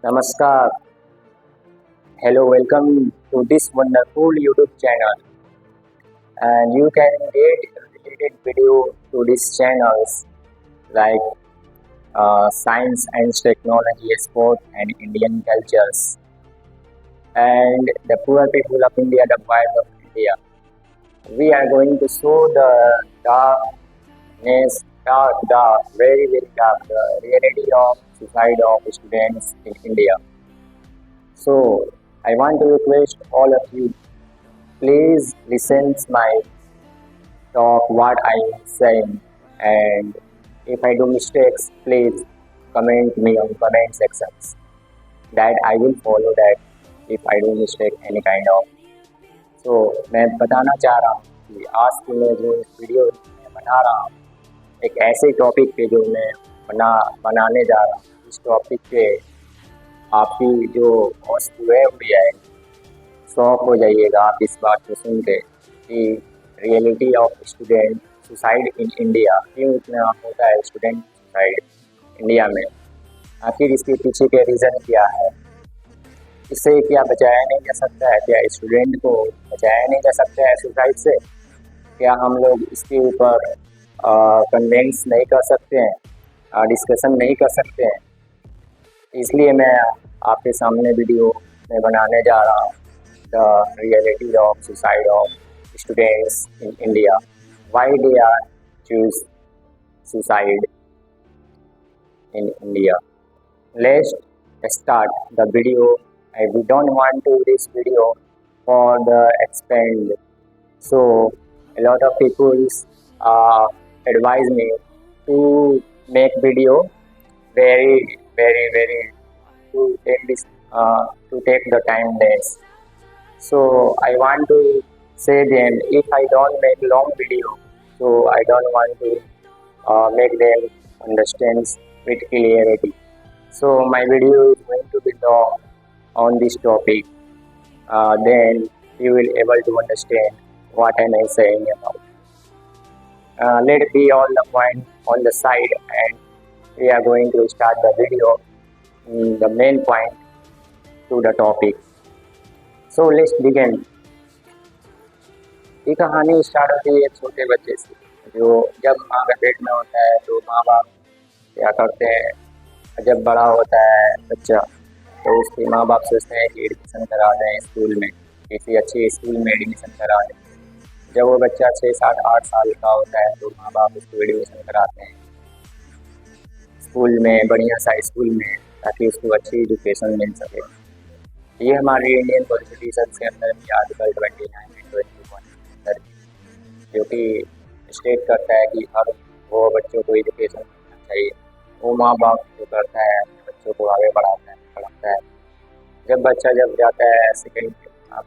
Namaskar. Hello, welcome to this wonderful YouTube channel. And you can get related video to these channels like science and technology, sport and Indian cultures, and the poor people of India, the wild of India. We are going to show the darkness, very dark, the reality of suicide of students in India. So I want to request all of you, please listen to my talk, what I am saying, and if I do mistakes, please comment me on comment sections. That I will follow that if I do mistake any kind of. So मैं बताना चाह रहा हूँ कि आज की मैं जो वीडियो मैं बना रहा हूँ एक ऐसे टॉपिक पे जो मैं बनाने जा रहा हूँ। इस टॉपिक पे आपकी जो वस्तु है उड़ी है, शौक हो जाइएगा आप इस बात को सुन के कि reality of student suicide in India, क्यों इतना होता है स्टूडेंट सुसाइड इंडिया में, आखिर इसके पीछे के रीज़न क्या है, इससे क्या बचाया नहीं जा सकता है, क्या स्टूडेंट को बचाया नहीं जा सकता है सुसाइड से, क्या हम लोग इसके ऊपर कन्वेंस नहीं कर सकते हैं, डिस्कशन नहीं कर सकते हैं। इसलिए मैं आपके सामने वीडियो में बनाने जा रहा हूँ the reality of suicide of students in India, why they are choose suicide in India. Let's start the video. We don't want to this video for the expand. So a lot of people advise me to make video very to take this to take the time less. So I want to say them, if I don't make long video, so I don't want to make them understand with clarity. So my video is going to be long on this topic. Then you will able to understand what am I saying about. Let it be all the point on the side, and we are going to start the video. The main point to the topic. So let's begin. ये कहानी start होती है एक छोटे बच्चे से, जो जब माँ का पेट में होता है तो माँ बाप क्या करते हैं, जब बड़ा होता है बच्चा तो उसके माँ बाप सोचते हैं कि एडमिशन करा दें स्कूल में, किसी अच्छे स्कूल में एडमिशन करा दें। जब वो बच्चा 6, 7, 8 साल का होता है तो माँ बाप उसको एडमिशन कराते हैं स्कूल में, बढ़िया सा स्कूल में, ताकि उसको अच्छी एजुकेशन मिल सके। ये हमारे इंडियन कॉन्स्टिट्यूशन के अंदर भी आर्टिकल 29 एंड 21 जो कि स्टेट करता है कि हर वो बच्चों को एजुकेशन मिलना चाहिए। वो माँ बाप जो करता है अपने बच्चों को आगे बढ़ाता है, पढ़ाता है। जब बच्चा जब जाता है सेकेंड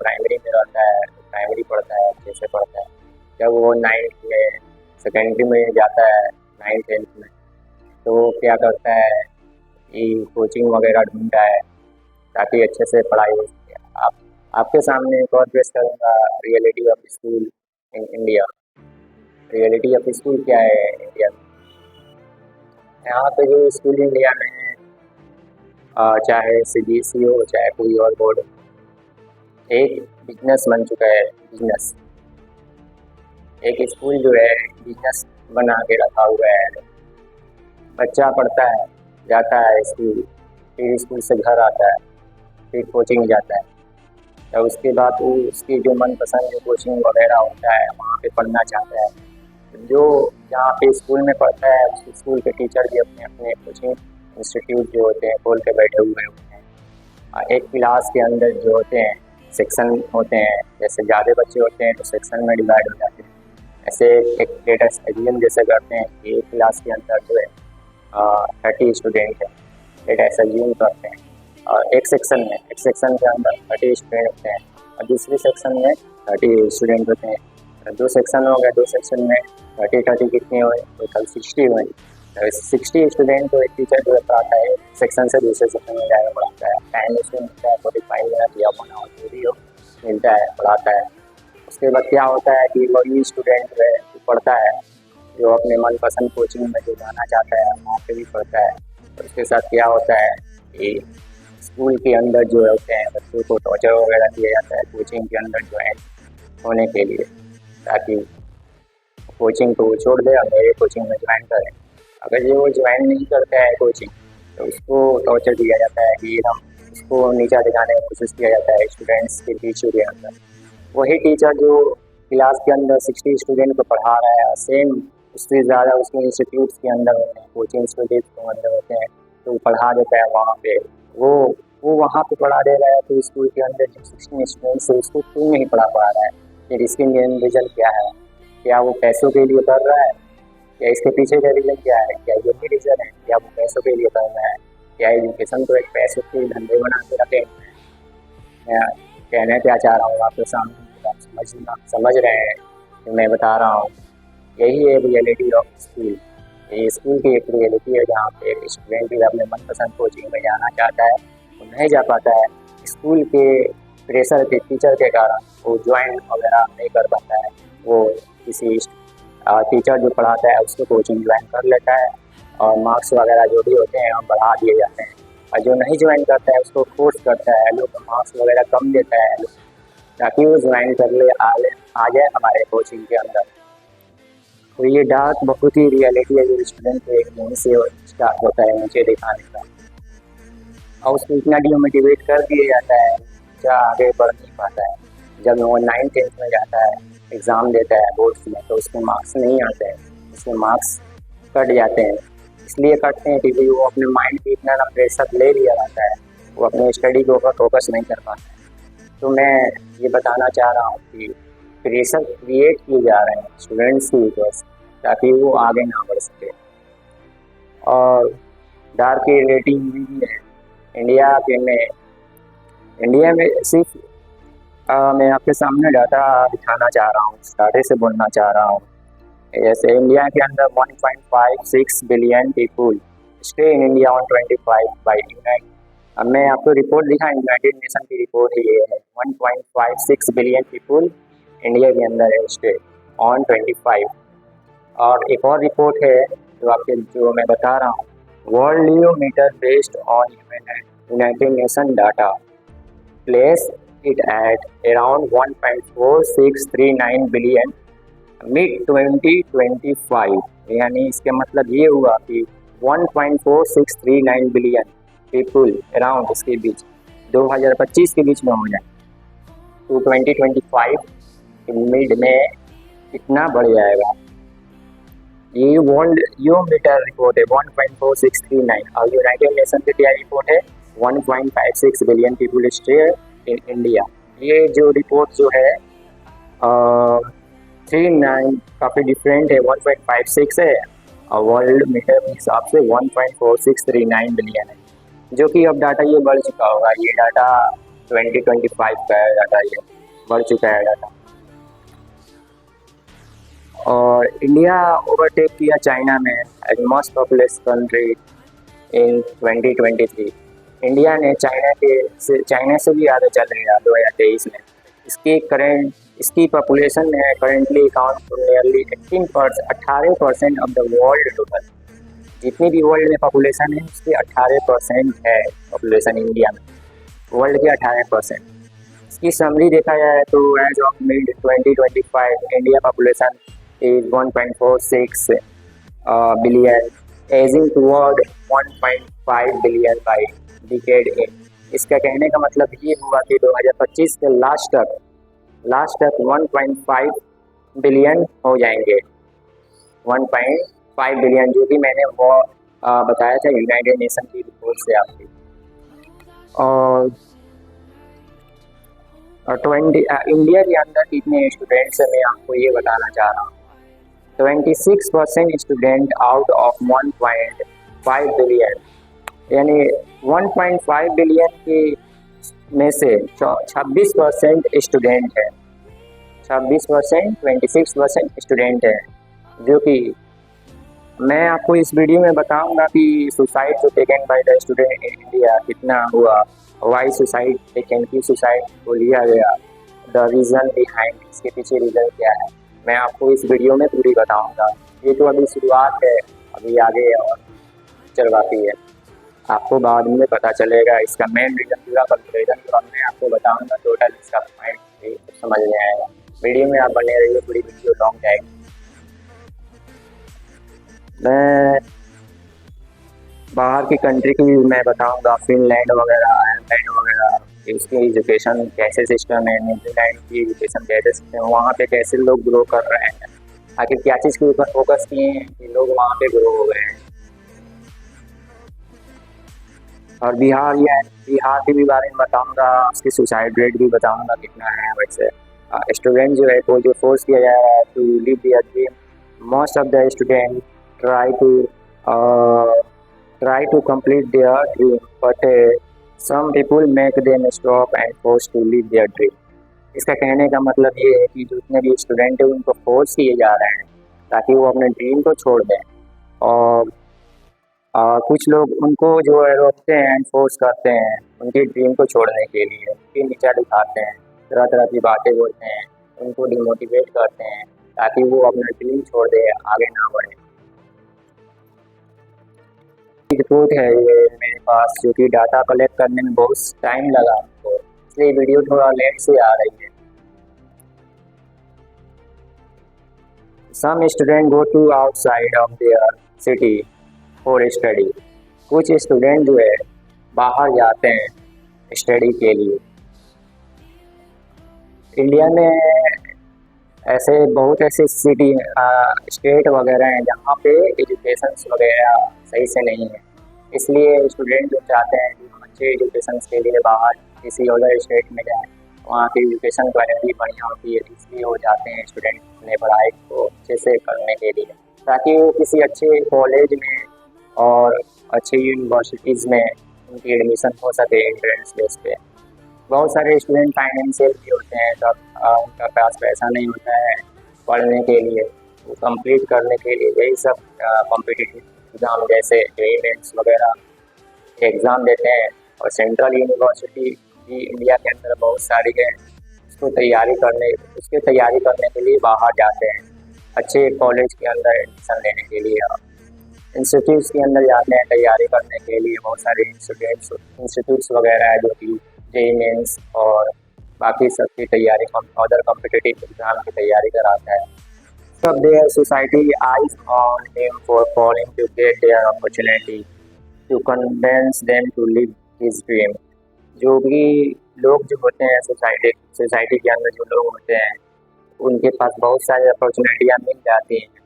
प्राइमरी में रहता है तो प्राइमरी पढ़ता है, अच्छे से पढ़ता है। जब वो 9th में सेकेंडरी में जाता है 9th 10th में, तो वो क्या करता है कि कोचिंग वगैरह ढूंढता है ताकि अच्छे से पढ़ाई हो सके। आपके सामने एक और पेश करूँगा reality of school in India. Reality of school क्या है इंडिया में? यहाँ पे जो स्कूल इंडिया में है, चाहे CBSE हो चाहे कोई और बोर्ड हो, एक बिजनेस बन चुका है। बिजनेस, एक स्कूल जो है बिजनेस बना के रखा हुआ है। बच्चा पढ़ता है, जाता है स्कूल, फिर स्कूल से घर आता है, फिर कोचिंग जाता है। तो उसके बाद वो उसकी जो मनपसंद जो कोचिंग वगैरह होता है वहाँ पे पढ़ना चाहता है। जो जहाँ पे स्कूल में पढ़ता है उस स्कूल के टीचर भी अपने अपने कोचिंग इंस्टीट्यूट जो होते हैं खोल के बैठे हुए होते हैं। एक क्लास के अंदर जो होते हैं सेक्शन होते हैं, जैसे ज़्यादा बच्चे होते हैं तो सेक्शन में डिवाइड हो जाते हैं। ऐसे एक लेटेस्ट एग्जाम जैसे करते हैं कि एक क्लास के अंदर जो है 30 स्टूडेंट है, लेटेस्ट एग्जाम करते हैं। और एक सेक्शन के अंदर 30 स्टूडेंट होते हैं और दूसरी सेक्शन में 30 स्टूडेंट होते हैं। 2 सेक्शन हो गए, 2 सेक्शन में 30 कितने हुए, टोटल 60 हुए। 60 स्टूडेंट को एक टीचर जो पढ़ाता है सेक्शन से दूसरे सेक्शन में जाकर पढ़ाता है। टाइम उसमें मिलता है 45 मिनट या 1 आवर जो भी हो मिलता है, पढ़ाता है। उसके बाद क्या होता है कि वही स्टूडेंट जो है पढ़ता है, जो अपने मनपसंद कोचिंग में जो जाना चाहता है वहाँ पे भी पढ़ता है। और उसके साथ क्या होता है कि स्कूल के अंदर जो होते हैं बच्चों को टॉर्चर वगैरह किया जाता है कोचिंग के अंदर ज्वाइन होने के लिए, ताकि कोचिंग को वो छोड़ दे और मेरे कोचिंग में ज्वाइन करें। अगर ये वो ज्वाइन नहीं करता है कोचिंग तो उसको टॉर्चर दिया जाता है कि हम उसको नीचा दिखाने की कोशिश किया जाता है स्टूडेंट्स के टीचर के अंदर। वही टीचर जो क्लास के अंदर 60 स्टूडेंट को पढ़ा रहा है, सेम उससे ज़्यादा उसके इंस्टीट्यूट्स के अंदर होते हैं, कोचिंग इंस्टीट्यूट के अंदर होते हैं, तो वो पढ़ा देता है वहाँ पे। वो वहाँ पे पढ़ा दे रहा है तो स्कूल के अंदर जो 16 स्टूडेंट्स है उसको क्यों नहीं पढ़ा पा रहा है? फिर इसके मेन रीज़न क्या है? क्या वो पैसों के लिए कर रहा है? क्या इसके पीछे का रीज़न क्या है? क्या ये भी रीज़न है? क्या वो पैसों के लिए कर रहा है? क्या एजुकेशन को एक पैसों के धंधे बना के रखे? मैं कहना क्या चाह रहा हूँ आपके सामने, आप समझ रहे हैं कि मैं बता रहा हूँ। यही है रियलिटी ऑफ स्कूल। ये स्कूल की एक रियलिटी है जहाँ पे एक स्टूडेंट भी अपने मनपसंद कोचिंग में जाना चाहता है वो नहीं जा पाता है। स्कूल के प्रेशर के टीचर के कारण वो ज्वाइन वगैरह नहीं कर पाता है। वो किसी टीचर जो पढ़ाता है उसको कोचिंग ज्वाइन कर लेता है और मार्क्स वगैरह जो भी होते हैं बढ़ा दिए जाते हैं, और जो नहीं ज्वाइन करता है उसको फोर्स करता है लोग, मार्क्स वगैरह कम देता है लोग, ताकि वो ज्वाइन कर ले आ जाए हमारे कोचिंग के अंदर। तो ये डार्क बहुत ही रियलिटी है जो स्टूडेंट को एक यहीं से स्टार्ट होता है नीचे दिखाने का, और उसको इतना डिमोटिवेट कर दिया जाता है जो आगे बढ़ नहीं पाता है। जब वो 9th-10th में जाता है एग्ज़ाम देता है बोर्ड्स में तो उसके मार्क्स नहीं आते हैं, उसके मार्क्स कट जाते हैं। इसलिए कटते हैं क्योंकि वो अपने माइंड पे इतना ना प्रेशर ले लिया जाता है, वो अपने स्टडी के ऊपर फोकस नहीं कर पाता है। तो मैं ये बताना चाह रहा हूँ कि प्रेशर क्रिएट किए जा रहे हैं स्टूडेंट्स के ऊपर ताकि वो आगे ना बढ़ सके। और डार्क रेटिंग भी है इंडिया में सिर्फ मैं आपके सामने डाटा दिखाना चाह रहा हूँ, डाटे से बोलना चाह रहा हूँ। जैसे इंडिया के अंदर 1.56 billion people stay in India on 25 by unite. अब मैं आपको रिपोर्ट दिखा, यूनाइटेड नेशन की रिपोर्ट ही ये है। 1.56 बिलियन पीपुल इंडिया के अंदर है स्टे ऑन 25। और एक और रिपोर्ट है जो मैं बता रहा हूँ, Worldometer based on United Nation data place it at around 1.4639 billion mid 2025। यानी इसके मतलब ये हुआ कि 1.4639 बिलियन पीपुल अराउंड इसके बीच 2025 के बीच में हो जाए तो 2025 के मिड में कितना बढ़ जाएगा। ये वर्ल्ड यूरोमीटर रिपोर्ट है 1.4639 और यूनाइटेड नेशन की क्या रिपोर्ट है 1.56 billion people stay in India. ये जो रिपोर्ट जो है 39 काफ़ी डिफरेंट है, 1.56 है और वर्ल्ड मीटर के हिसाब से 1.4639 बिलियन है, जो कि अब डाटा ये बढ़ चुका होगा। ये डाटा 2025 का है, डाटा ये बढ़ चुका है डाटा। और इंडिया ओवरटेक किया चाइना में as most populous country in 2023। India ने चाइना से भी ज़्यादा चल रहा है 2023 में। इसकी पॉपुलेशन है currently account for nearly 18% of the world total. जितनी भी वर्ल्ड में पॉपुलेशन है उसकी 18% है पॉपुलेशन इंडिया में, वर्ल्ड की 18%। इसकी समरी देखा जाए तो as of mid 2025 India population is 1.46 billion edging toward 1.5 billion by decade in. इसका कहने का मतलब ये हुआ कि 2025 के लास्ट तक 1.5 बिलियन हो जाएंगे। 1.5 बिलियन जो कि मैंने वो बताया था यूनाइटेड नेशन की रिपोर्ट से आपकी। और इंडिया के अंदर कितने स्टूडेंट्स हैं मैं आपको ये बताना चाह रहा हूँ। 26% स्टूडेंट आउट ऑफ 1.5 बिलियन, यानी 1.5 बिलियन के में से 26% स्टूडेंट है, 26% स्टूडेंट है। जो कि मैं आपको इस वीडियो में बताऊंगा कि सुसाइड जो taken by the student in India कितना हुआ, वाई सुसाइड टेकन की सुसाइड को लिया गया, द रीज़न बिहाइंड, इसके पीछे रीज़न क्या है, मैं आपको इस वीडियो में पूरी बताऊंगा। ये तो अभी शुरुआत है, अभी आगे और चल बाकी है। आपको बाद में पता चलेगा। इसका मेन रीज़न, पूरा कंक्लूजन जो मैं आपको बताऊंगा टोटल इसका पॉइंट समझ में आएगा। वीडियो में आप बने रहिए, पूरी वीडियो लॉन्ग जाएगी। मैं बाहर की कंट्री की मैं बताऊंगा, फिनलैंड वगैरह, आयरलैंड वगैरह, इसकी एजुकेशन कैसे सिस्टम है, न्यूजीलैंड की एजुकेशन कैसे सिस्टम है, वहाँ पे कैसे लोग ग्रो कर रहे हैं, आखिर क्या चीज़ के ऊपर फोकस किए हैं कि लोग वहाँ पे ग्रो हो गए हैं। और बिहार के भी बारे में बताऊंगा, उसकी सुसाइड रेट भी बताऊंगा कितना है। वैसे स्टूडेंट जो है वो जो फोर्स किया जा रहा है to live their dream, most of the student try to try to complete their dream, but some people make them stop and force to live their dream. इसका कहने का मतलब ये है कि जितने भी स्टूडेंट हैं उनको फोर्स किए जा रहे हैं ताकि वो अपने ड्रीम को छोड़ दें, और कुछ लोग उनको जो है रोकते हैं, फोर्स करते हैं उनके ड्रीम को छोड़ने के लिए, उनकी नीचा दिखाते हैं, तरह तरह की बातें बोलते हैं, उनको डिमोटिवेट करते हैं ताकि वो अपना ड्रीम छोड़ दे, आगे ना बढ़े। रिपोर्ट है ये मेरे पास, जो कि डाटा कलेक्ट करने में बहुत टाइम लगा हमको, इसलिए वीडियो थोड़ा लेट से आ रही है। Some student go to outside of their city for study. कुछ स्टूडेंट जो है बाहर जाते हैं स्टडी के लिए। इंडिया में ऐसे बहुत ऐसे सिटी स्टेट वगैरह हैं जहाँ पे एजुकेशन वगैरह सही से नहीं है, इसलिए स्टूडेंट जो चाहते हैं कि अच्छे एजुकेशन के लिए बाहर किसी अदर स्टेट में जाएं, वहाँ की एजुकेशन क्वालिटी बढ़िया होती है, इसलिए वो जाते हैं स्टूडेंट अपने पढ़ाई को अच्छे से करने के लिए, ताकि वो किसी अच्छे कॉलेज में और अच्छी यूनिवर्सिटीज़ में उनकी एडमिशन हो सके एंट्रेंस बेस पे। बहुत सारे स्टूडेंट फाइनेंशियल भी होते हैं, तब उनका पास पैसा नहीं होता है पढ़ने के लिए, वो कंप्लीट करने के लिए यही सब कॉम्पिटिटिव एग्ज़ाम जैसे जेईई मेंस वगैरह एग्ज़ाम देते हैं। और सेंट्रल यूनिवर्सिटी भी इंडिया के अंदर बहुत सारी है, उसकी तैयारी करने के लिए बाहर जाते हैं, अच्छे कॉलेज के अंदर एडमिशन लेने के लिए, इंस्टीट्यूट्स के अंदर जाते हैं तैयारी करने के लिए। बहुत सारे इंस्टीट्यूट्स वगैरह है जो कि जेईई मेंस और बाकी सब की तैयारी, अदर कॉम्पिटिटिव एग्जाम की तैयारी कराता है। सब their society eyes on him for falling to get their opportunity to convince them to live his dream. जो भी लोग जो होते हैं सोसाइटी के अंदर जो लोग होते हैं, उनके पास बहुत सारी अपॉर्चुनिटियाँ मिल जाती हैं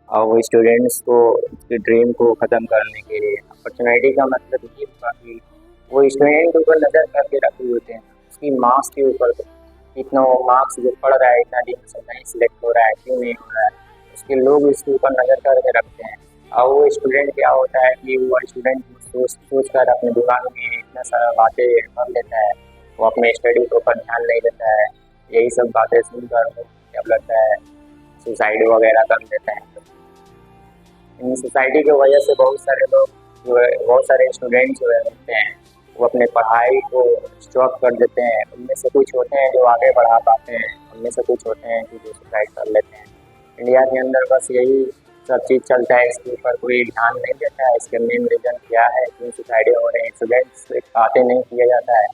और वो स्टूडेंट्स को उसके ड्रीम को ख़त्म करने के लिए। अपॉर्चुनिटी का मतलब ये होगा कि वो स्टूडेंट के ऊपर नज़र करके रखे होते हैं, उसकी मार्क्स के ऊपर, इतना वो मार्क्स जो पढ़ रहा है, इतना एडमिशन नहीं सिलेक्ट हो रहा है, क्यों नहीं हो रहा है, उसके लोग इसके ऊपर नज़र करके रखते हैं। और वो स्टूडेंट क्या होता है कि वो स्टूडेंट सोच कर अपने दिमाग में इतना सारा बातें कर लेता है, वो अपने स्टडी के ऊपर ध्यान नहीं देता है, यही सब बातें सुनकर वो क्या लगता है सुसाइड वगैरह कर लेता है। इन सोसाइटी की वजह से बहुत सारे लोग जो है, बहुत सारे स्टूडेंट जो है होते हैं, वो अपने पढ़ाई को स्टॉप कर देते हैं। उनमें से कुछ होते हैं जो आगे बढ़ा पाते हैं, उनमें से कुछ होते हैं कि जो सुसाइड कर लेते हैं। इंडिया के अंदर बस यही सब चीज़ चलता है, इसके ऊपर कोई ध्यान नहीं देता है। इसके मेन रीज़न क्या है, क्यों सुसाइडें हो रहे हैं, स्टूडेंट्स से बातें नहीं किया जाता है,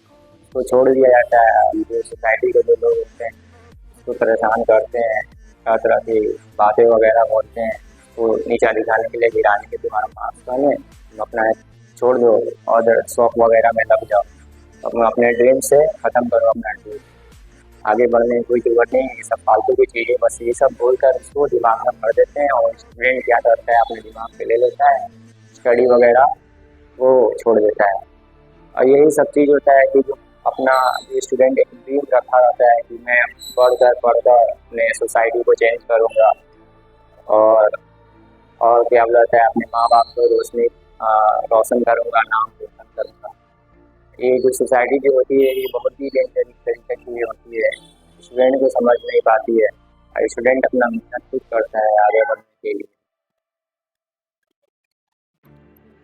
उसको छोड़ दिया जाता है। जो सोसाइटी के जो लोग होते हैं उसको परेशान करते हैं, तरह तरह की बातें वगैरह बोलते हैं, तो नीचा दिखाने के लिए, गिराने के तुम्हारा मार्क्स पहले तुम अपना छोड़ दो और शॉप वगैरह में लग जाओ, तुम अपने ड्रीम से ख़त्म करो अपना ड्रीम, आगे बढ़ने की कोई ज़रूरत नहीं। ये सब फालतू की चीज़ें बस ये सब बोलकर उसको दिमाग में भर देते हैं, और स्टूडेंट क्या करता है अपने दिमाग पे ले लेता है, स्टडी वगैरह वो छोड़ देता है। और यही सब चीज़ होता है कि जो अपना जो स्टूडेंट एक ड्रीम रखा रहता है कि मैं पढ़कर अपने सोसाइटी को चेंज करूँगा, और क्या बोलता है अपने माँ बाप को रोशन करूँगा, नाम रोशन करूँगा। ये जो सोसाइटी जो होती है ये बहुत ही डेंजरस तरीके की होती है, स्टूडेंट को समझ नहीं पाती है, और स्टूडेंट अपना मेहनत खुद करता है आगे बढ़ने के लिए।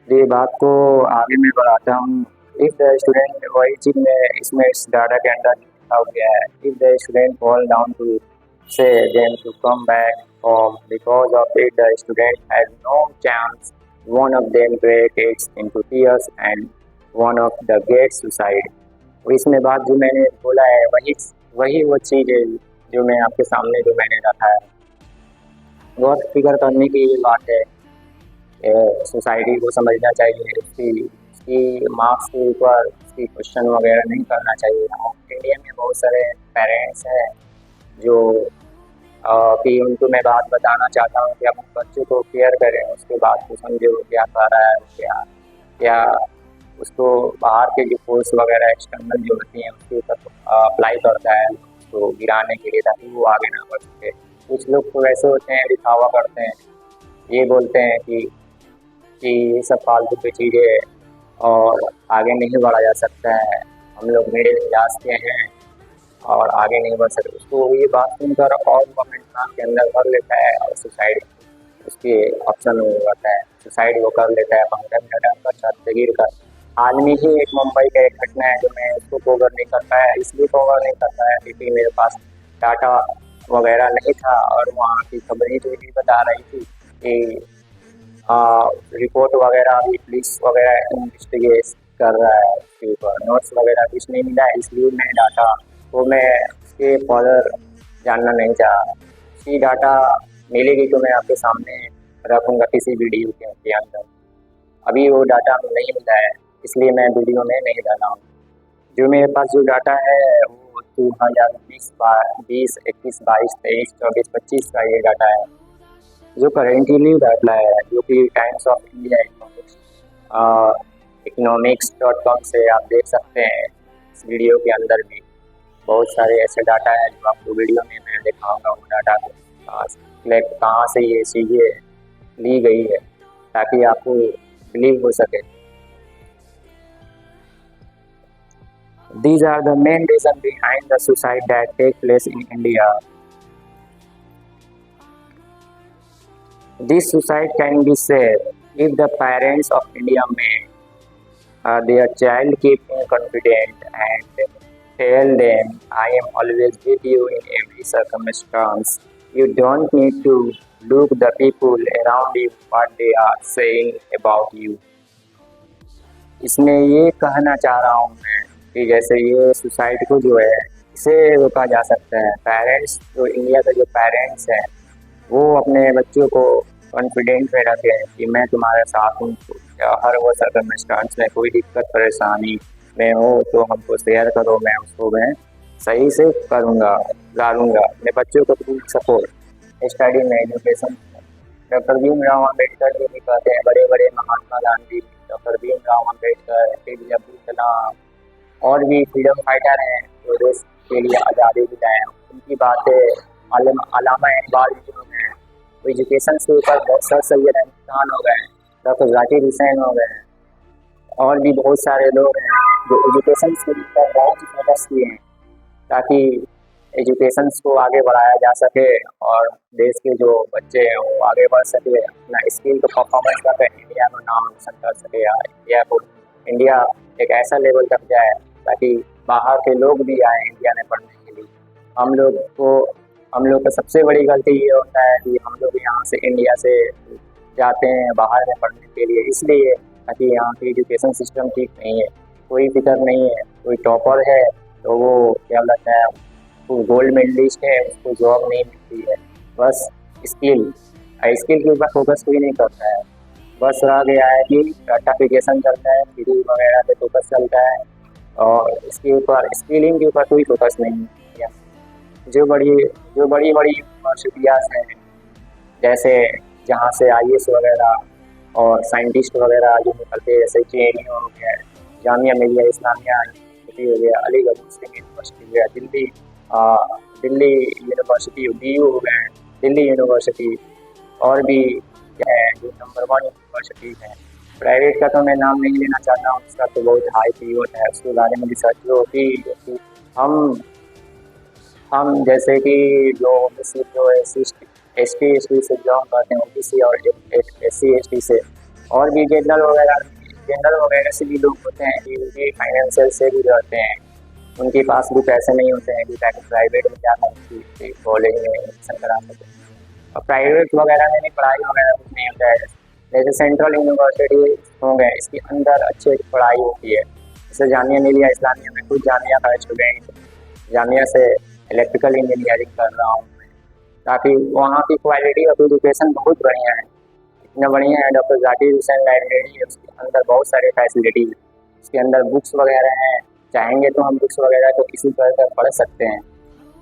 ये बात को आगे मैं बढ़ाता हूँ। इफ द स्टूडेंट, वही चीज़ में इसमें इस डाटा के अंदर लिखा हो गया है, if the student fall down to say them to come back home because of it, the student has no chance one of them breaks into tears and one of the gets suicide। और इसमें बात जो मैंने बोला है वही वही वो चीज़ है जो मैं आपके सामने जो मैंने रखा है। बहुत फिक्र करने की ये बात है। सोसाइटी को समझना चाहिए, उसकी मार्क्स के ऊपर उसकी क्वेश्चन वगैरह नहीं करना चाहिए। और इंडिया में बहुत सारे पेरेंट्स हैं जो कि उनको मैं बात बताना चाहता हूँ कि अपने बच्चों को केयर करें, उसके बाद को समझो क्या कर रहा है, क्या क्या उसको बाहर के जो कोर्स वगैरह एक्सटर्नल जो होती हैं उसके ऊपर अप्लाई करता है उसको गिराने के लिए, ताकि वो आगे ना बढ़ सके। कुछ लोग तो ऐसे होते हैं दिखावा करते हैं, ये बोलते हैं कि ये सब फालतू की चीज़ें है और आगे नहीं बढ़ा जा सकता है, हम लोग मिडिल क्लास के हैं और आगे नहीं बढ़ सकते। उसको ये बात सुनकर और वो अपने दिमाग के अंदर कर लेता है और सुसाइड उसके ऑप्शन में होता है, सुसाइड वो कर लेता है पंखा में डर कर, छत से गिर कर। आज में ही एक मुंबई का एक घटना है जो मैं उसको कवर नहीं कर पाया, इसलिए कवर नहीं कर पाया क्योंकि मेरे पास डाटा वगैरह नहीं था और वहाँ की खबरें जो भी बता रही थी कि रिपोर्ट वगैरह अभी पुलिस वगैरह इन्वेस्टिगेट कर रहा है, उसके ऊपर नोट्स वगैरह कुछ नहीं मिला है, इसलिए मैं डाटा को मैं उसके फर्दर जानना नहीं चाहा। उसकी डाटा मिलेगी तो मैं आपके सामने रखूँगा किसी वीडियो के अंदर। अभी वो डाटा नहीं मिला है, इसलिए मैं वीडियो में नहीं डाला हूँ। जो मेरे पास जो डाटा है वो 2020, 20, 21, 22, 23, 24, 25 का ये डाटा है जो करेंटली डाटा है, जो कि टाइम्स ऑफ इंडिया इकोनॉमिक्स.com से आप देख सकते हैं। इस वीडियो के अंदर भी बहुत सारे ऐसे डाटा है जो आपको वीडियो में मैं दिखाऊंगा, वो डाटा कहाँ से ये चीज़ें ली गई है ताकि आपको बिलीव हो सके। These are the main reason behind the suicide that take place in India. This suicide can be said if the parents of India made their child keep confident and tell them, I am always with you in every circumstance. You don't need to look the people around you what they are saying about you. इसमें ये कहना चाह रहा हूँ मैं कि जैसे ये सुसाइड को जो है इसे रोका जा सकता है। पेरेंट्स जो इंडिया के जो पेरेंट्स हैं वो अपने बच्चों को कॉन्फिडेंट में रखें कि मैं तुम्हारे साथ हूँ, हर वो सर्कमस्टांस में कोई दिक्कत परेशानी में हो तो हमको शेयर करो, मैं उसको मैं सही से करूँगा डालूँगा। अपने बच्चों को फुल सपोर्ट स्टडी में, एजुकेशन। डॉक्टर भीमराव अम्बेडकर जी भी कहते हैं, बड़े बड़े महात्मा गांधी, डॉक्टर भीमराव अम्बेडकर, APJ अब्दुल कलाम और भी फ्रीडम फाइटर हैं जो देश के लिए आज़ादी दिलाए, उनकी बातें अल्लामा इकबाल जी हो गए, एजुकेशन से ऊपर सर सैयद अहमद खान हो गए, डॉक्टर जाकिर हुसैन हो गए और भी बहुत सारे लोग हैं जो एजुकेशन के ऊपर बहुत फोकस किए हैं ताकि एजुकेशन को आगे बढ़ाया जा सके और देश के जो बच्चे हैं वो आगे बढ़ सके, अपना स्किल को परफॉर्मेंस करके इंडिया का नाम रोशन कर सके, इंडिया एक ऐसा लेवल तक जाए ताकि बाहर के लोग भी आए इंडिया में पढ़ने के लिए। हम लोग का सबसे बड़ी गलती ये होता है कि हम लोग यहाँ से इंडिया से जाते हैं बाहर में पढ़ने के लिए, इसलिए ताकि यहाँ की एजुकेशन सिस्टम ठीक नहीं है, कोई फिक्र नहीं है। कोई टॉपर है तो वो क्या लगता है गोल्ड मेडलिस्ट है, उसको जॉब नहीं मिलती है, बस स्किल के ऊपर फोकस कोई नहीं करता है। बस रह गया है कि सर्टिफिकेशन चलता है, डिग्री वगैरह पे फोकस चलता है और इसके ऊपर स्किलिंग के ऊपर कोई फोकस नहीं है। जो बड़ी यूनिवर्सिटियाँ हैं जैसे जहाँ से IAS वगैरह और साइंटिस्ट वगैरह जो निकलते हैं, जैसे JNU हो गया, जामिया मिलिया इस्लामिया यूनिवर्सिटी हो गया, अलीगढ़ मुस्लिम यूनिवर्सिटी हो गया, दिल्ली यूनिवर्सिटी, DU हो गए, दिल्ली यूनिवर्सिटी और भी क्या है जो नंबर 1 यूनिवर्सिटी है। प्राइवेट का तो मैं नाम नहीं लेना चाहता हूँ, उसका तो बहुत हाई फी होता है, उसके बारे में रिसर्च जो होती है कि हम जैसे कि जो ST से जॉब करते हैं, OBC और SC ST से और भी जनरल वगैरह से भी लोग होते हैं कि उनके फाइनेंशियल से भी रहते हैं, उनके पास भी पैसे नहीं होते हैं कि ताकि प्राइवेट में जाकर कॉलेज में एडमिशन करा सकें। और प्राइवेट वगैरह में भी पढ़ाई वगैरह कुछ नहीं होता है, जैसे सेंट्रल यूनिवर्सिटी हो गए, इसके अंदर अच्छी पढ़ाई होती है। जैसे जामिया मिलिया इस्लामिया में, खुद जामिया का स्टूडेंट, जामिया से इलेक्ट्रिकल इंजीनियरिंग कर रहा हूँ, ताकि वहाँ की क्वालिटी ऑफ एजुकेशन बहुत बढ़िया है। इतना बढ़िया है, डॉक्टर जाकिर हुसैन लाइब्रेरी है, उसके अंदर बहुत सारे फैसिलिटीज, उसके अंदर बुक्स वगैरह हैं, चाहेंगे तो हम बुक्स वगैरह को इशू कर पढ़ सकते हैं।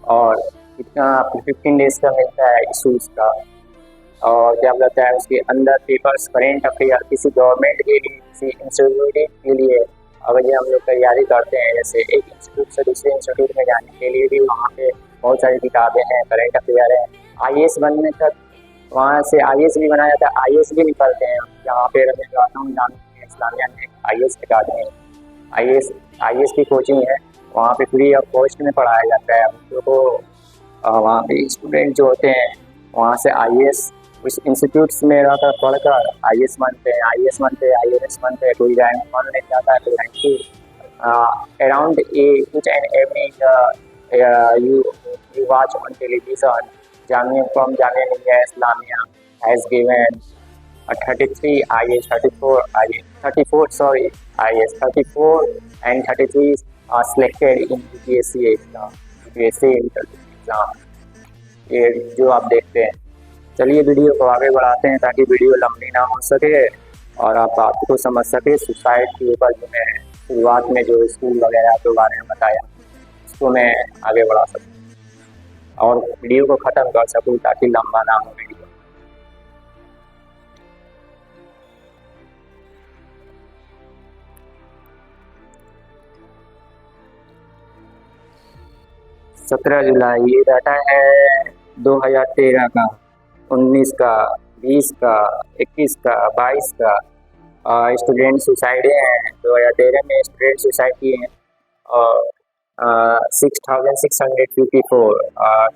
और कितना 15 डेज का मिलता है इशूज़ का। और क्या बोलता है, उसके अंदर पेपर्स, करेंट अफेयर, किसी गवर्नमेंट के लिए, किसी इंस्टीट्यूट के लिए अगर ये हम लोग तैयारी करते हैं, जैसे एक इंस्टीट्यूट से दूसरे इंस्टीट्यूट में जाने के लिए भी वहाँ पे बहुत सारी किताबें हैं, करेंट अफेयर है। IAS बनने तक वहाँ से IAS भी बनाया था, IAS भी निकलते हैं। यहाँ पे मैं जाता हूँ जामिया इस्लामिया में IAS अकादमी, IAS की कोचिंग है, वहाँ पे फ्री ऑफ कॉस्ट में पढ़ाया जाता है बच्चों को। वहाँ पे स्टूडेंट जो होते हैं वहाँ से IAS उस इंस्टीट्यूट्स में रहकर पढ़कर IAS बनते हैं, IAS बनते हैं। कोई रैंक 1 ले जाता है, कोई rank 2। Around each and every you watch on television, Jamia from Jamia Millia Islamia has given 33 IAS, 34 IAS, 34 sorry IAS, 34 and 33 are selected in UPSC exam, UPSC exam, ये जो आप देखते हैं। चलिए वीडियो को आगे बढ़ाते हैं ताकि वीडियो लंबी ना हो सके और आप बात को समझ सके। सुसाइड के ऊपर जो मैं शुरुआत में जो स्कूल वगैरह के बारे में बताया, उसको मैं आगे बढ़ा सकूँ और वीडियो को ख़त्म कर सकूँ ताकि लंबा ना हो वीडियो। सत्रह जुलाई ये डाटा है 2013 का, 19 का, 20 का, 21 का, 22 का। स्टूडेंट सुसाइड हैं 2013 में, स्टूडेंट सुसाइड किए हैं और 6654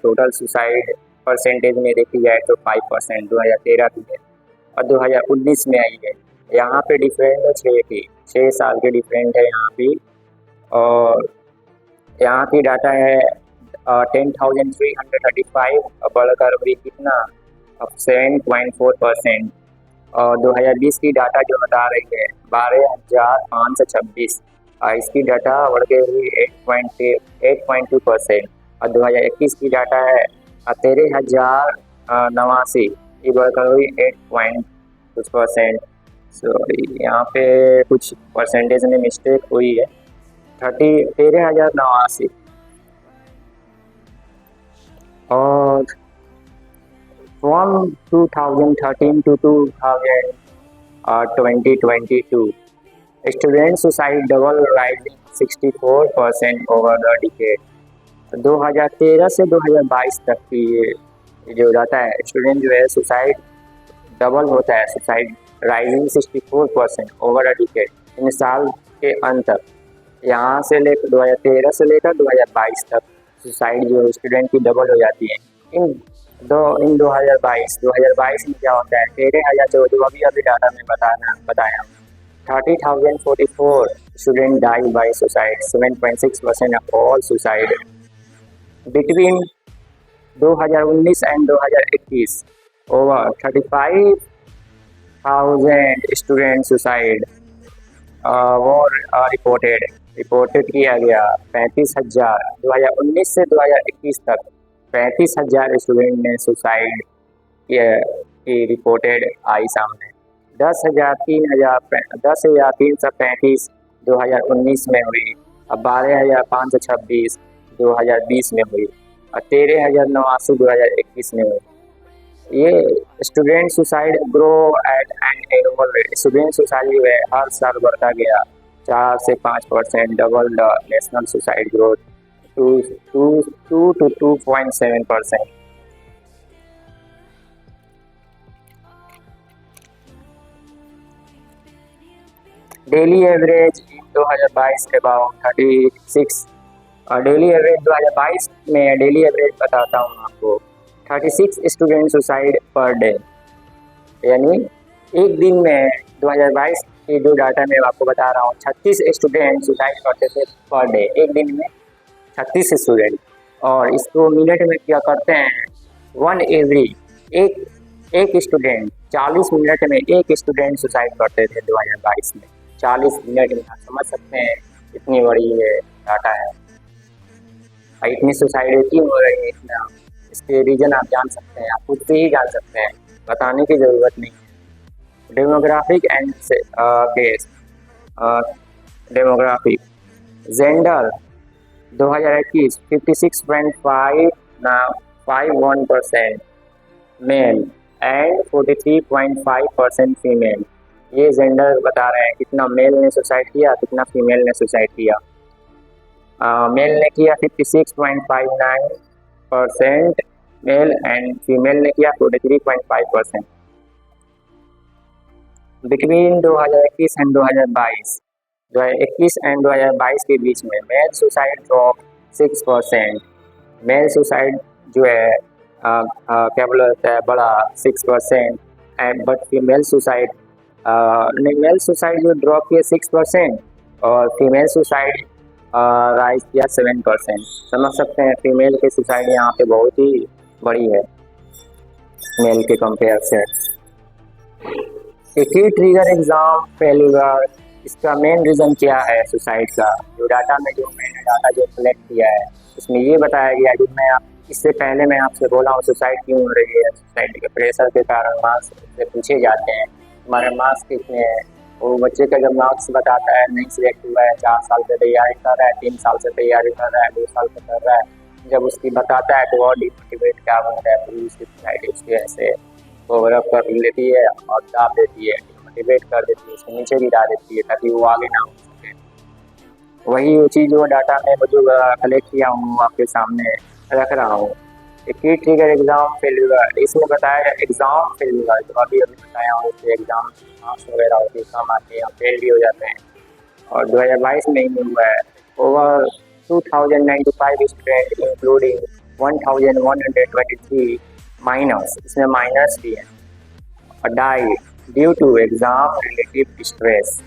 टोटल सुसाइड परसेंटेज में देखी जाए तो 5% 2013 की है और 2019 में आई है। यहाँ पे डिफरेंट है 6 साल के डिफरेंट है यहाँ भी। और यहाँ की डाटा है 10,335 बढ़कर हुई कितना, अब 7.4%। और 2020 की डाटा जो बता रही है 12,526, इसकी डाटा बढ़ के हुई 8.2%। और 2021 की डाटा है 13,089, ये बढ़कर हुई 8.2%। सॉरी यहाँ पे कुछ परसेंटेज में मिस्टेक हुई है, 13,089। और from 2013 to 2022 student suicide double rising 64% over the decade। 2013 से 2022 तक की ये जो डाटा है, स्टूडेंट जो है सुसाइड डबल होता है, suicide rising 64% over a decade, इन साल के अंत तक। यहाँ से लेकर 2013 से लेकर 2022 तक सुसाइड जो स्टूडेंट की डबल हो जाती है। इन 2022 में क्या होता है, 13,000 जो अभी डाटा में बताया 30,044 student die by suicide, 7.6% of all suicide. Between 2019 and 2021 over 35,000 student suicide और रिपोर्टेड किया गया। 35,000 2019 से 2021 तक 35,000 स्टूडेंट ने सुसाइड की रिपोर्टेड आई सामने। 10,335 2019 में हुई, अब 12,526 2020 में हुई और 13,089 2021 में हुई। ये student suicide grow at an annual rate, student suicide जो है हर साल बढ़ता गया 4 से 5%, double the national suicide growth 2 to 2.7%। Daily average in 2022 about 36। Daily average 2022 में डेली एवरेज बताता हूँ आपको, 36 स्टूडेंट सुसाइड पर डे, यानी एक दिन में 2022 की जो डाटा मैं आपको बता रहा हूँ 36 स्टूडेंट सुसाइड करते थे पर डे, एक दिन में 36 स्टूडेंट। और इसको मिनट में क्या करते हैं, 1 एवरी एक स्टूडेंट 40 मिनट में एक स्टूडेंट सुसाइड करते थे 2022 में। 40 मिनट में, आप समझ सकते हैं इतनी बड़ी ये डाटा है। और इतनी सुसाइड क्यों हो रही है, इतना इसके रीजन आप जान सकते हैं, आप खुद से ही जान सकते हैं, बताने की ज़रूरत नहीं है। Demographic and case, demographic gender 2021 56.51% male and 43.5% female. ये जेंडर बता रहे हैं कितना मेल ने सुसाइड किया, कितना फीमेल ने सुसाइड किया। मेल ने किया 56.59% मेल एंड फीमेल ने किया 43.5%। बिटवीन 2021 एंड 2022, 2021 एंड 2022 के बीच में male suicide drop 6%, male suicide जो है क्या बोला जाता है बड़ा 6%, and but female suicide male suicide जो ड्रॉप किया 6% और फीमेल सुसाइड राइज किया 7%। समझ सकते हैं फीमेल की सुसाइड यहाँ पे बहुत ही बड़ी है मेल के कंपेयर से। एक ही ट्रिगर एग्जाम फेल्यूर, इसका मेन रीज़न क्या है सुसाइड का? जो डाटा में जो मैंने डाटा जो कलेक्ट किया है उसमें ये बताया गया कि इससे पहले मैं आपसे बोला हूँ सुसाइड क्यों हो रही है। सुसाइड के प्रेशर के कारण मार्क्स से पूछे जाते हैं हमारे मार्क्स कितने हैं, वो बच्चे का जब मार्क्स बताता है नहीं सिलेक्ट हुआ है, 4 साल से तैयारी कर रहा है, 3 साल से तैयारी कर रहा है, 2 साल से कर रहा है, जब उसकी बताता है तो और डिमोटिवेट क्या होता है, फिर उसकी सुसाइड उसके ऐसे ओवरअप कर लेती है और दाब देती है, डिमोटिवेट कर देती है, उसको नीचे गिरा देती है ताकि वो आगे ना हो सके। वही चीज़ वो डाटा में जो कलेक्ट किया हूँ आपके सामने रख रहा हूँ। एक ही ट्रिगर एग्जाम फेल्यूर, इसमें बताया एग्जाम फेल्यूर जो अभी बताया हूँ उसके एग्जाम मार्क्स वगैरह होते कम आते हैं, फेल भी हो जाते हैं, और 2022 में ही हुआ है। ओवर 2095 स्टूडेंट इंक्लूडिंग 1123 माइनस, इसमें माइनस भी है, die due to exam relative stress,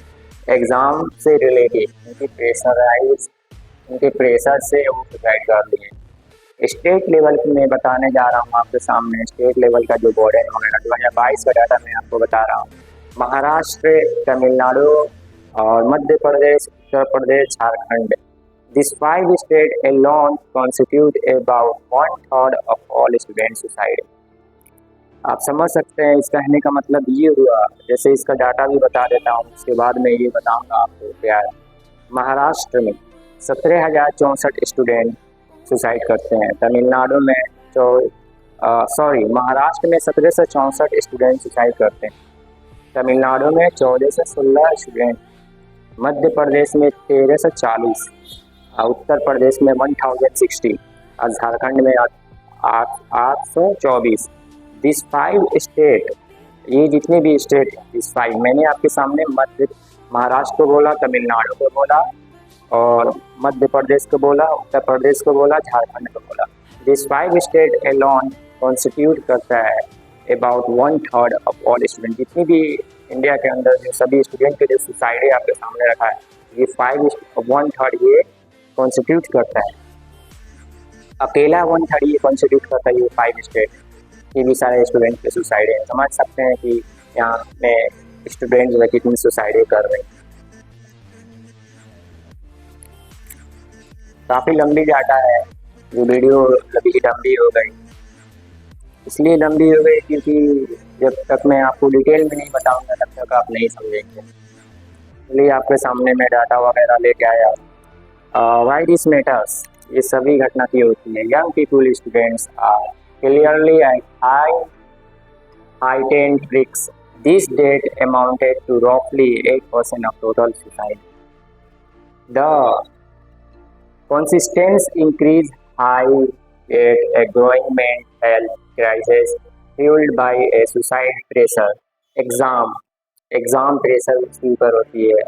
exam से रिलेटेड उनके प्रेशर से वो सुसाइड कर लिए। स्टेट लेवल की मैं बताने जा रहा हूँ आपके सामने, स्टेट लेवल का जो बोर्ड है 2022 का डाटा मैं आपको बता रहा हूँ। महाराष्ट्र, तमिलनाडु और Madhya Pradesh, Uttar Pradesh, Jharkhand, this 5 state alone constitute about 1/3 of all student suicide। आप समझ सकते हैं इस कहने का मतलब ये हुआ, जैसे इसका डाटा भी बता देता हूँ उसके बाद मैं ये बताऊँगा आपको क्या है। महाराष्ट्र में 17,064 स्टूडेंट सुसाइड करते हैं, तमिलनाडु में महाराष्ट्र में 1764 स्टूडेंट सुसाइड करते हैं, तमिलनाडु में 14 से 16 स्टूडेंट, मध्य प्रदेश में 13 से 40, उत्तर प्रदेश में 1060 और झारखंड में 824। दिस 5 स्टेट, ये जितने भी स्टेट दिस 5 मैंने आपके सामने महाराष्ट्र को बोला, तमिलनाडु को बोला और मध्य प्रदेश को बोला, उत्तर प्रदेश को बोला, झारखंड को बोला। दिस 5 स्टेट एलोन कॉन्स्टिट्यूट करता है अबाउट 1/3 ऑफ ऑल स्टूडेंट। जितनी भी इंडिया के अंदर जो सभी स्टूडेंट के जो सुसाइड है आपके सामने रखा है, ये 1/3 ये कॉन्स्टिट्यूट करता है, अकेला 1/3 ये कॉन्स्टिट्यूट करता है ये 5 स्टेट, ये भी सारे स्टूडेंट के सुसाइड है। समझ सकते हैं कि यहाँ में स्टूडेंट जो है कितनी सुसाइड कर रहे हैं। काफ़ी लंबी डाटा है, जो वीडियो लंबी हो गई, इसलिए लंबी हो गई क्योंकि जब तक मैं आपको डिटेल में नहीं बताऊंगा तब तक आप नहीं समझेंगे, इसलिए आपके सामने मैं डाटा वगैरह लेके आया। व्हाई दिस मैटर्स, ये सभी घटना की होती है। Young people students are clearly at heightened risks. This date amounted to roughly 8% of total suicide. The consistent increase high at a growing mental health crisis fueled by a suicide pressure, exam pressure उसके ऊपर होती है,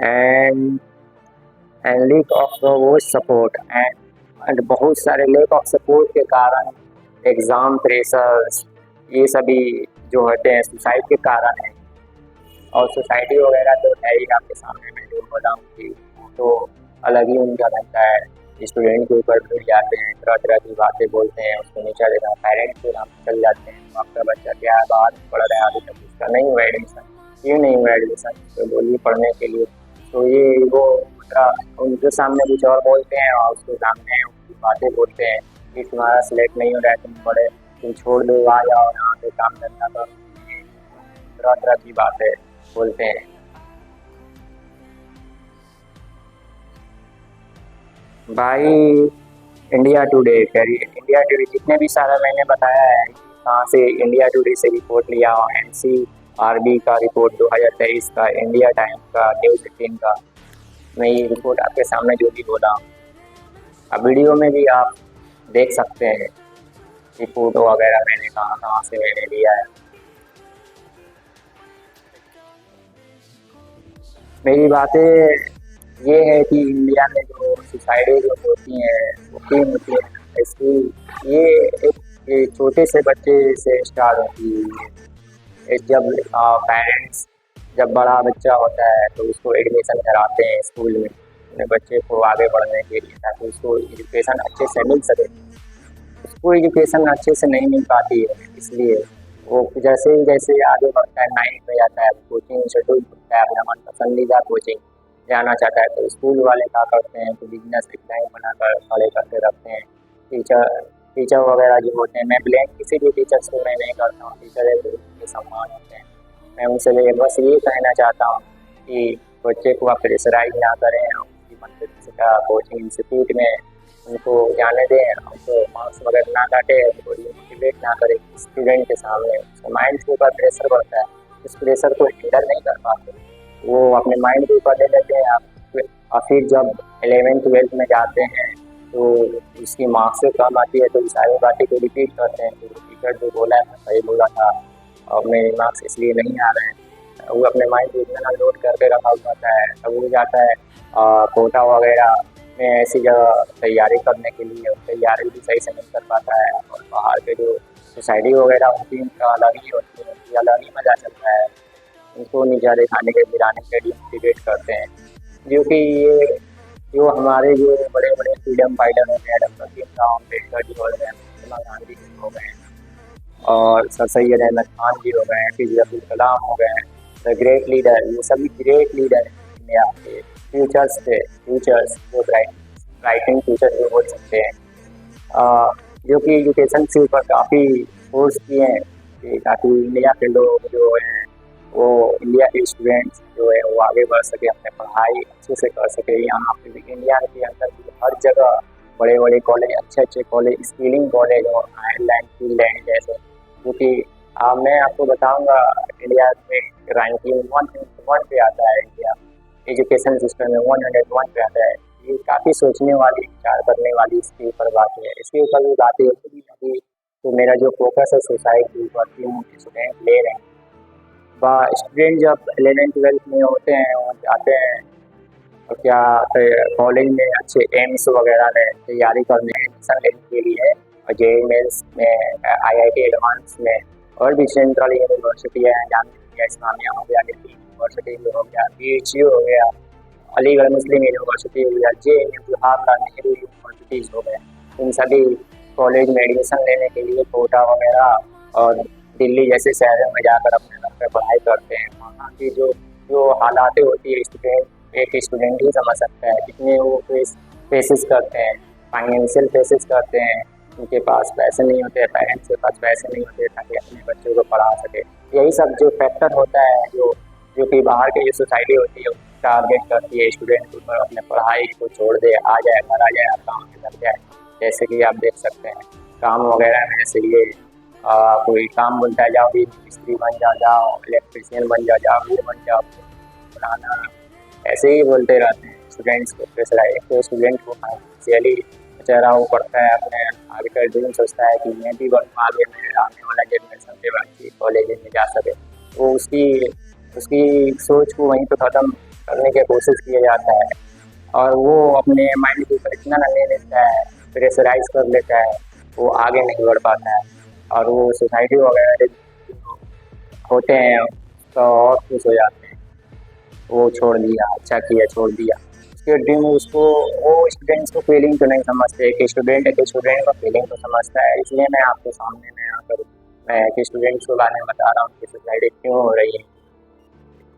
and lack of support and बहुत सारे lack of support के कारण exam pressures ये सभी जो होते हैं सुसाइड के कारण है। और सोसाइटी वगैरह तो है ही आपके सामने, मैं जो बोला हूँ कि तो अलग ही उनका रहता है, स्टूडेंट के ऊपर भिड़ जाते हैं, तरह तरह की बातें बोलते हैं, उसको नीचा देना, पेरेंट्स के नाम चल जाते हैं, तो आपका बच्चा क्या है, बाहर पढ़ रहा है, अभी तक उसका नहीं हुआ एडमिशन, क्यों नहीं हुआ एडमिशन, तो बोलिए पढ़ने के लिए। तो ये वो उनके सामने कुछ और बोलते हैं और उसके सामने उनकी बातें बोलते हैं कि तुम्हारा सिलेक्ट नहीं हो रहा है, तुम पढ़े, तुम छोड़ दो, आ जाओ यहाँ पे काम धंधा करो, तरह तरह की बातें बोलते हैं। भाई इंडिया टुडे करिए, इंडिया टुडे जितने भी सारा मैंने बताया है कहाँ से, इंडिया टुडे से रिपोर्ट लिया, NCRB का रिपोर्ट 2023 का, इंडिया टाइम्स का, न्यूज़ 18 का, मैं ये रिपोर्ट आपके सामने जो भी बोला अब वीडियो में भी आप देख सकते हैं कि फोटो वगैरह मैंने कहाँ कहाँ से मैंने लिया है। मेरी बातें ये है कि इंडिया में जो सुसाइडी जो होती हैं वो क्यों होती हैं, इसकी ये एक छोटे से बच्चे से स्टार्ट होती है। जब पेरेंट्स जब बड़ा बच्चा होता है तो उसको एडमिशन कराते हैं स्कूल में अपने बच्चे को आगे बढ़ने के लिए, ताकि उसको एजुकेशन अच्छे से मिल सके। उसको एजुकेशन अच्छे से नहीं मिल पाती है, इसलिए वो जैसे ही जैसे आगे बढ़ता है, 9th में जाता है, कोचिंग इंस्टीट्यूट ढूंढता है, अपना मन पसंदीदा कोचिंग जाना चाहता है, तो स्कूल वाले क्या करते हैं तो बिजनेस एक लाइन बनाकर खड़े करके रखते हैं। टीचर वगैरह जो होते हैं, मैं ब्लेम किसी भी टीचर्स को मैं नहीं करता हूँ, टीचर है तो उनके सम्मान होते हैं। मैं उनसे बस ये कहना चाहता हूँ कि बच्चे को आप प्रेशराइज ना करें, उनकी मनपसंद का कोचिंग इंस्टीट्यूट में उनको जाने दें, उनको मार्क्स वगैरह ना काटे, उनको डिमोटिवेट ना करें स्टूडेंट के सामने। उसके माइंड के ऊपर प्रेशर बढ़ता है, उस प्रेशर को हैंडल नहीं कर पाते, वो अपने माइंड के ऊपर ले लेते हैं। और फिर जब 11th 12th में जाते हैं तो उसकी मार्क्स से कम आती है, तो सारी बातें को रिपीट करते हैं, तो टीचर जो बोला है सही बोला था और मेरे मार्क्स इसलिए नहीं आ रहे हैं, वो अपने माइंड को इतना लोड करके रखा हुआ है। तब वो जाता है कोटा वगैरह में ऐसी जगह तैयारी करने के लिए, तैयारी भी सही से नहीं कर पाता है, और बाहर के जो सोसाइटी वगैरह होती है उनका अलग ही होती है, उनकी अलग ही मज़ा चलता है, उनको नीचा दिखाने के गिराने के डिमोटिवेट करते हैं। जो कि ये जो हमारे जो बड़े बड़े फ्रीडम फाइटर हो गए, डॉक्टर भीमराव अम्बेडकर जी हो गए, महात्मा गांधी जी हो गए, और सर सैयद अहमद खान जी हो गए, APJ अब्दुल कलाम हो गए, द ग्रेट लीडर, ये सभी ग्रेट लीडर इंडिया के फ्यूचर्स जो ब्राइटिंग फ्यूचर जो बोल सकते हैं, जो कि एजुकेशन से ऊपर काफ़ी फोर्स किए हैं कि ताकि इंडिया के लोग जो हैं वो, इंडिया के स्टूडेंट्स जो है वो आगे बढ़ सके, अपने पढ़ाई अच्छे से कर सके। यहाँ पे भी इंडिया के अंदर भी हर जगह बड़े बड़े कॉलेज, अच्छे कॉलेज, स्किलिंग कॉलेज और आयरलैंड फिनलैंड जैसे, क्योंकि मैं आपको बताऊंगा इंडिया में रैंकिंग 101 पे आता है, इंडिया एजुकेशन सिस्टम में 101 पे आता है। ये काफ़ी सोचने वाली, विचार करने वाली इसके ऊपर बात है। इसके ऊपर भी बातें होती है तो मेरा जो फोकस है सोसाइटी के ऊपर, क्यों स्टूडेंट ले रहे हैं, स्टूडेंट जब 11th 12th में होते हैं और जाते हैं और क्या कॉलेज में अच्छे एम्स वगैरह में तैयारी करने, एडमिशन लेने के लिए, और JEE मेंस में, IIT एडवांस में, और भी सेंट्रल यूनिवर्सिटी है, जामिया इस्लामिया हो गया, दिल्ली यूनिवर्सिटी हो गया, BHU हो गया, अलीगढ़ मुस्लिम यूनिवर्सिटी हो गया, JNU जवाहरलाल नेहरू यूनिवर्सिटीज़ हो गए, इन सभी कॉलेज में एडमिशन लेने के लिए कोटा वगैरह और दिल्ली जैसे शहरों में जाकर अपने घर पर पढ़ाई करते हैं। वहाँ की जो जो हालातें होती है, एक स्टूडेंट ही समझ सकता है कितने वो फेसेस करते हैं, फाइनेंशियल फेसेस करते हैं, उनके पास पैसे नहीं होते, पेरेंट्स के पास पैसे नहीं होते ताकि अपने बच्चों को पढ़ा सके। यही सब जो फैक्टर होता है जो कि बाहर की जो सोसाइटी होती है टारगेट करती है स्टूडेंट के ऊपर, अपने पढ़ाई को छोड़ दे, आ जाए घर, आ जाए काम पे लग जाए। जैसे कि आप देख सकते हैं काम वगैरह में, जैसे ये कोई काम बोलता है, जाओ भी मिस्त्री बन जाओ, इलेक्ट्रीशियन बन जाओ, ये बन जाओ, बनाना, ऐसे ही बोलते रहते हैं स्टूडेंट्स को प्रेशराइज। तो स्टूडेंट को फाइनेंशियली बेचारा वो पढ़ता है, अपने आगे का ड्रीम सोचता है कि मैं भी बनूँ, आगे मेरे आने वाला जनरेशन के बच्चे कॉलेज में जा सके, वो उसकी सोच को वहीं पर ख़त्म करने की कोशिश किया जाता है, और वो अपने माइंड के ऊपर इतना ले लेता है, प्रेशराइज कर लेता है, वो आगे नहीं बढ़ पाता है, और वो सोसाइटी वगैरह होते हैं तो और खुश हो जाते हैं, वो छोड़ दिया, अच्छा किया, छोड़ दिया, उसके ड्रीम उसको, वो स्टूडेंट्स को फीलिंग तो नहीं समझते कि स्टूडेंट है कि स्टूडेंट का फीलिंग तो समझता है। इसलिए मैं आपके सामने में आकर मैं कि स्टूडेंट्स को बारे में बता रहा हूँ कि सुसाइड क्यों हो रही है।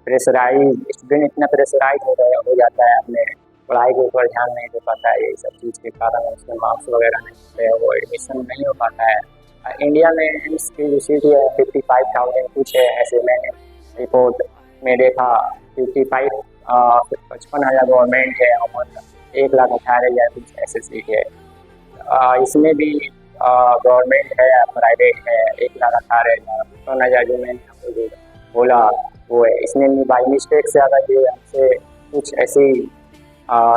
प्रेशराइज स्टूडेंट इतना प्रेशराइज हो जाता है, अपने पढ़ाई के ऊपर ध्यान नहीं दे पाता है। यही सब चीज़ के कारण उसके मार्क्स वगैरह नहीं मिलते हैं, वो एडमिशन नहीं हो पाता है। इंडिया में एम्स की जो सीट है 55,000 कुछ है, ऐसे मैंने रिपोर्ट में देखा। 55 55,000 गवर्नमेंट है और 1,18,000 कुछ ऐसे सीट है। इसमें भी गवर्नमेंट है या प्राइवेट है, 1,18,000 55,000 जो मैंने आपको जो बोला वो है। इसमें भी बाई मिस्टेक से अगर ये हमसे कुछ ऐसी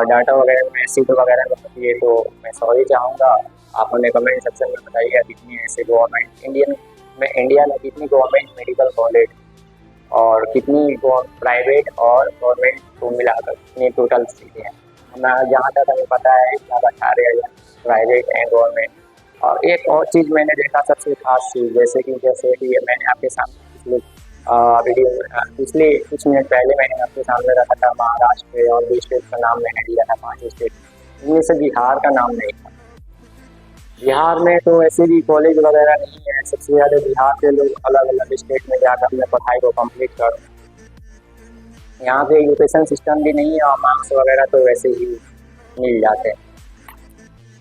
डाटा वगैरह में सीट वगैरह में होती है तो मैं सॉरी चाहूँगा। आप हमें कमेंट सेक्शन में बताइएगा कितनी ऐसे गवर्नमेंट इंडिया में कितनी गवर्नमेंट मेडिकल कॉलेज और कितनी प्राइवेट और गवर्नमेंट को मिलाकर कितनी टोटल सीटें हैं। हमारा जहाँ तक हमें पता है 1,18,000 प्राइवेट एंड गवर्नमेंट। और एक और चीज़ मैंने देखा सबसे खास चीज़, जैसे कि मैंने आपके सामने पिछले कुछ मिनट पहले मैंने आपके सामने रखा था महाराष्ट्र और भी स्टेट का नाम मैंने लिया था, 5 स्टेट, इनमें से बिहार का नाम नहीं था। बिहार में तो ऐसे भी कॉलेज वगैरह नहीं है। सबसे ज़्यादा बिहार के लोग अलग अलग स्टेट में जाकर अपने पढ़ाई को कंप्लीट करते हैं। यहाँ पे एजुकेशन सिस्टम भी नहीं है और मार्क्स वगैरह तो वैसे ही मिल जाते हैं,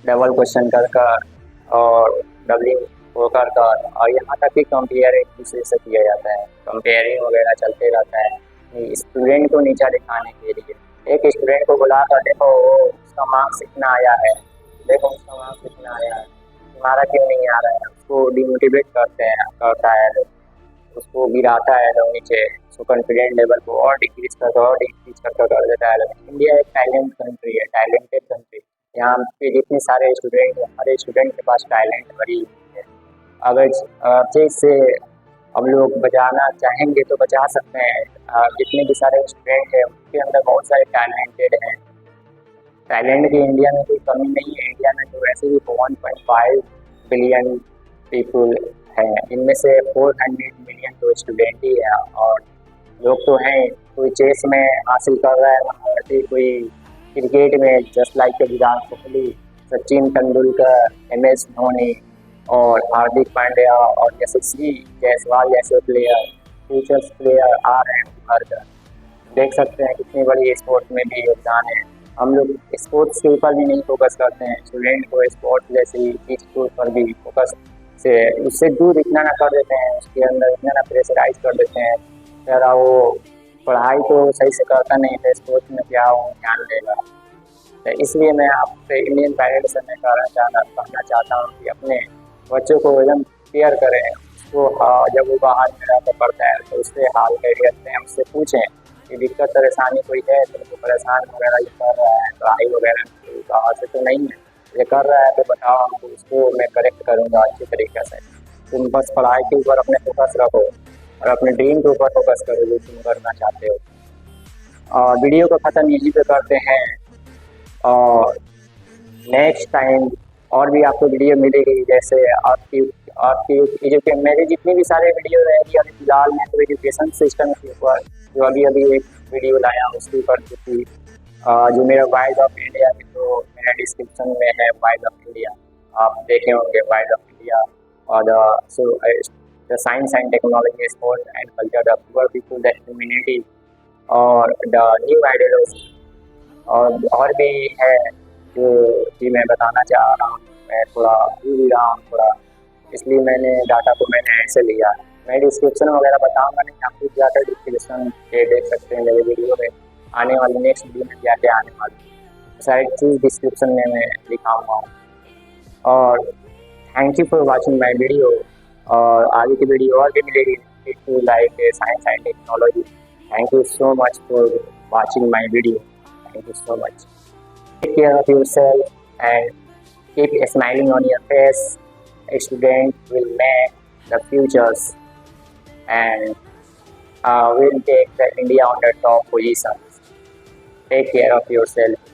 डबल क्वेश्चन कर और डबलिंग वो कर और यहाँ तक कि कंपेयर एक दूसरे से किया जाता है। कंपेयरिंग वगैरह चलते रहता है स्टूडेंट को नीचा दिखाने के लिए। एक स्टूडेंट को बुला कर देखो उसका मार्क्स इतना आया है, देखो उसका मार्क्स इतना आया है, तुम्हारा क्यों नहीं आ रहा है, उसको डिमोटिवेट करता है, उसको गिराता है लोग नीचे, उसको कॉन्फिडेंट लेवल को और डिक्रीज कर देता है। इंडिया एक टैलेंट कंट्री है, टैलेंटेड कंट्री। यहाँ पे जितने सारे स्टूडेंट हैं, हर स्टूडेंट के पास टैलेंट भरी है। अगर चीज़ से हम लोग बचाना चाहेंगे तो बचा सकते हैं। जितने भी सारे स्टूडेंट हैं उनके अंदर बहुत सारे टैलेंटेड हैं। टैलेंट की इंडिया में कोई कमी नहीं है। इंडिया में तो वैसे भी 1.5 बिलियन पीपल हैं, इनमें से 400 मिलियन तो स्टूडेंट ही है। और लोग तो हैं, कोई चेस में हासिल कर रहा है महारथी, कोई क्रिकेट में just like Virat Kohli, Sachin Tendulkar, MS Dhoni और हार्दिक पांड्या और यशस्वी जायसवाल जैसे फ्यूचर्स प्लेयर आ रहे हैं उभर कर। देख सकते हैं कितनी बड़ी स्पोर्ट्स में भी योगदान है। हम लोग स्पोर्ट्स के ऊपर भी नहीं फोकस करते हैं, स्टूडेंट को स्पोर्ट्स जैसी चीज़ के ऊपर भी फोकस से उससे दूर इतना ना कर देते हैं, उसके अंदर इतना ना प्रेशराइज कर देते हैं। यार वो पढ़ाई तो सही से करता नहीं है, स्पोर्ट्स में क्या वो ध्यान देगा। तो इसलिए मैं आपसे इंडियन पेरेंट्स से मैं कहना चाहता हूँ कि अपने बच्चों को एकदम केयर करें। उसको जब वो बाहर में रहकर पढ़ता है तो उससे हाल खैरियत में उससे पूछें कि दिक्कत परेशानी कोई है तो उनको परेशान वगैरह ये कर रहा है, पढ़ाई वगैरह बाहर से तो नहीं है, ये कर रहा है तो बताओ हमको, उसको मैं करेक्ट करूँगा अच्छी तरीके से। तुम बस पढ़ाई के ऊपर अपने फोकस रखो और अपने ड्रीम के ऊपर फोकस करो जो तुम करना चाहते हो। वीडियो को ख़त्म यहीं पे करते हैं और नेक्स्ट टाइम और भी आपको वीडियो मिलेगी। जैसे आपकी जो मेरे जितनी भी सारे वीडियो रहेगी अभी फिलहाल में तो एजुकेशन सिस्टम के ऊपर जो अभी एक वीडियो लाया हूँ उसके ऊपर थी। जो मेरा वाइज ऑफ इंडिया है तो मेरा डिस्क्रिप्शन में है वाइज ऑफ इंडिया, आप देखे होंगे वाइज ऑफ इंडिया और the science and technology sports and culture the poor people the humanity और द न्यू आइडियोलॉजी और भी है जो कि मैं बताना चाह रहा हूँ। मैं थोड़ा भूल रहा हूँ थोड़ा, इसलिए मैंने डाटा को मैंने ऐसे लिया। मैं डिस्क्रिप्शन वगैरह बताऊँगा नहीं, आप खुद जाकर डिस्क्रिप्शन पे देख सकते हैं मेरे वीडियो में आने वाली नेक्स्ट वीडियो में क्या क्या आने वाली सारी चीज़ डिस्क्रिप्शन में मैं दिखाऊँगा। और thank you for watching my video. और आगे की वीडियो और भी मिलेगी to like science and technology. Thank you so much for watching my video. Thank you so much. Take care of yourself and keep smiling on your face. A student will make the futures and will take the India on the top positions. Take care of yourself.